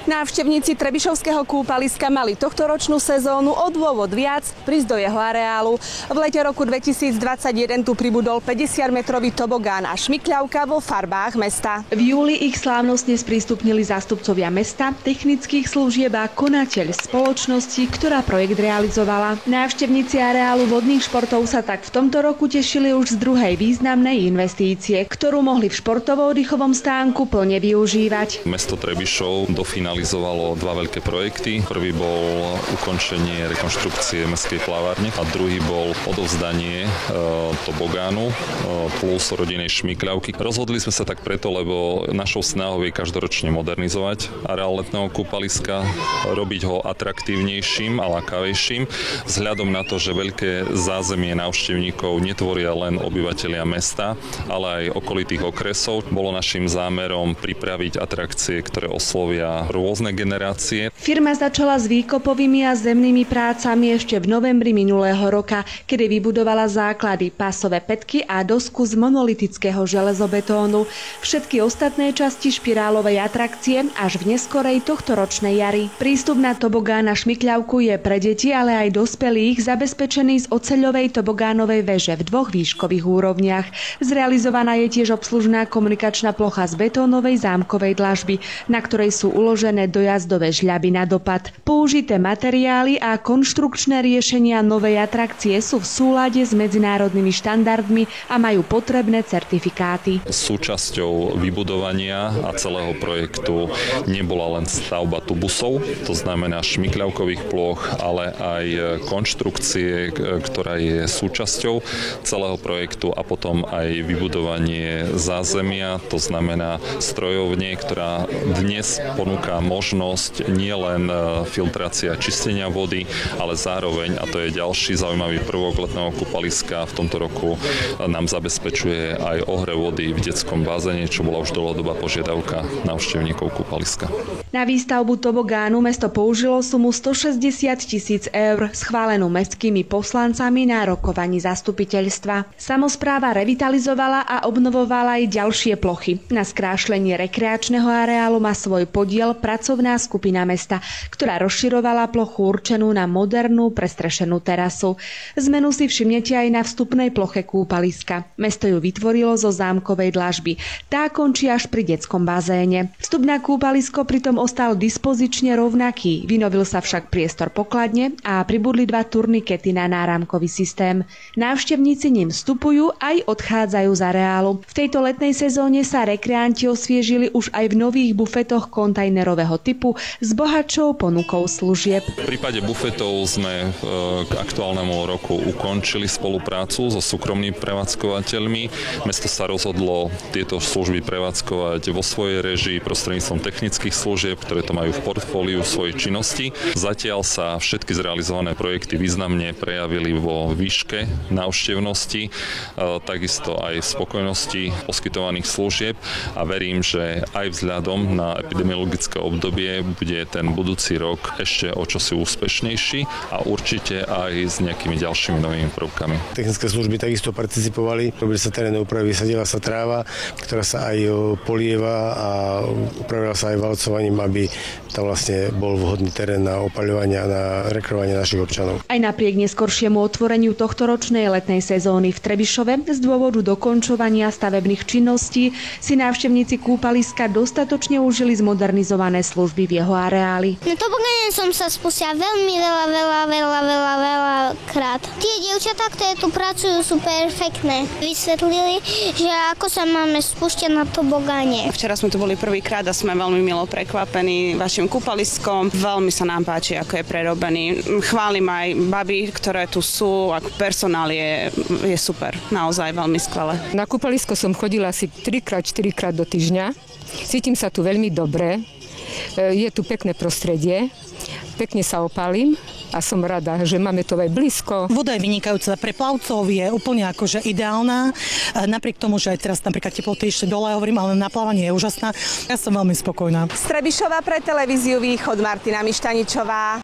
Návštevníci Trebišovského kúpaliska mali tohtoročnú sezónu o dôvod viac prísť do jeho areálu. V lete roku 2021 tu pribudol 50-metrový tobogán a šmykľavka vo farbách mesta. V júli ich slávnostne sprístupnili zástupcovia mesta, technických služieb a konateľ spoločnosti, ktorá projekt realizovala. Návštevníci areálu vodných športov sa tak v tomto roku tešili už z druhej významnej investície, ktorú mohli v športovo-oddychovom stánku plne využívať. Mesto Trebišov dofinalizovalo dva veľké projekty. Prvý bol ukončenie rekonštrukcie mestskej plavárne a druhý bol odovzdanie tobogánu plus rodinnej šmykľavky. Rozhodli sme sa tak preto, lebo našou snahou je každoročne modernizovať areál letného kúpaliska, robiť ho atraktívnejším a lákavejším, vzhľadom na to, že veľké zázemie návštevníkov netvoria len obyvatelia mesta, ale aj okolitých okresov. Bolo naším zámerom pripraviť atrakcie, ktoré oslovia rôzne generácie. Firma začala s výkopovými a zemnými prácami ešte v novembri minulého roka, kedy vybudovala základy, pásové pätky a dosku z monolitického železobetónu. Všetky ostatné časti špirálovej atrakcie až v neskorej tohtoročnej jari. Prístup na tobogán a šmykľavku je pre deti, ale aj dospelých zabezpečený z oceľovej tobogánovej veže v dvoch výškových úrovniach. Zrealizovaná je tiež obslužná komunikačná plocha z betónovej zámkovej dlažby, na ktorej sú uložené dojazdové žľaby na dopad. Použité materiály a konštrukčné riešenia novej atrakcie sú v súlade s medzinárodnými štandardmi a majú potrebné certifikáty. Súčasťou vybudovania a celého projektu nebola len stavba tubusov, to znamená šmykľavkových ploch, ale aj konštrukcie, ktorá je súčasťou celého projektu a potom aj vybudovanie zázemia, to znamená strojovne, ktorá dnes ponúka možnosť nielen filtrácia a čistenia vody, ale zároveň, a to je ďalší zaujímavý prvok letného kúpaliska, v tomto roku nám zabezpečuje aj ohrev vody v detskom bazéne, čo bola už dlhodobá požiadavka návštevníkov kúpaliska. Na výstavbu tobogánu mesto použilo sumu 160 000 eur, schválenú mestskými poslancami na rokovaní zastupiteľstva. Samospráva revitalizovala a obnovovala aj ďalšie plochy. Na skrášlenie rekreačného areálu má svoj podiel pracovná skupina mesta, ktorá rozširovala plochu určenú na modernú prestrešenú terasu. Zmenu si všimnete aj na vstupnej ploche kúpaliska. Mesto ju vytvorilo zo zámkovej dlažby. Tá končí až pri detskom bazéne. Vstup na kúpalisko pritom ostal dispozične rovnaký. Vynovil sa však priestor pokladne a pribudli dva turnikety na náramkový systém. Návštevníci ním vstupujú aj odchádzajú z areálu. V tejto letnej sezóne sa rekreanti osviežili už aj v nových bufetoch kontajnerového typu s bohatšou ponukou služieb. V prípade bufetov sme k aktuálnemu roku ukončili spoluprácu so súkromnými prevádzkovateľmi. Mesto sa rozhodlo tieto služby prevádzkovať vo svojej réžii prostredníctvom technických služieb, ktoré to majú v portfóliu svojej činnosti. Zatiaľ sa všetky zrealizované projekty významne prejavili vo výške návštevnosti, takisto aj v spokojnosti poskytovaných služieb a verím, že aj vzhľadom na epidemiologické obdobie bude ten budúci rok ešte o čosi úspešnejší a určite aj s nejakými ďalšími novými prvkami. Technické služby takisto participovali, robili sa terénne úpravy, sadila sa tráva, ktorá sa aj polieva a upravila sa aj valcovaním, aby tam vlastne bol vhodný terén na opaľovanie a na rekreovanie našich občanov. Aj napriek neskoršiemu otvoreniu tohtoročnej letnej sezóny v Trebišove z dôvodu dokončovania stavebných činností si návštevníci kúpaliska dostatočne užili zmodernizované služby v jeho areáli. Na tobogáne som sa spustila veľmi veľa krát. Tie dievčatá, ktoré tu pracujú, sú perfektné. Vysvetlili, že ako sa máme spúšťať na tobogáne. Včera sme tu boli prvýkrát a sme veľmi milo prekvapení vašim kúpaliskom. Veľmi sa nám páči, ako je prerobený. Chválim aj baby, ktoré tu sú, ako personál je super. Naozaj veľmi skvelé. Na kúpalisko som chodila asi 3-4 do týždňa. Cítim sa tu veľmi dobre. Je tu pekné prostredie. Pekne sa opálim a som rada, že máme to aj blízko. Voda je vynikajúca, pre plavcov je úplne akože ideálna. Napriek tomu, že aj teraz napríklad teploty ešte dole, hovorím, ale na plávanie je úžasná. Ja som veľmi spokojná. Z Trebišova pre televíziu Východ Martina Mištaničová.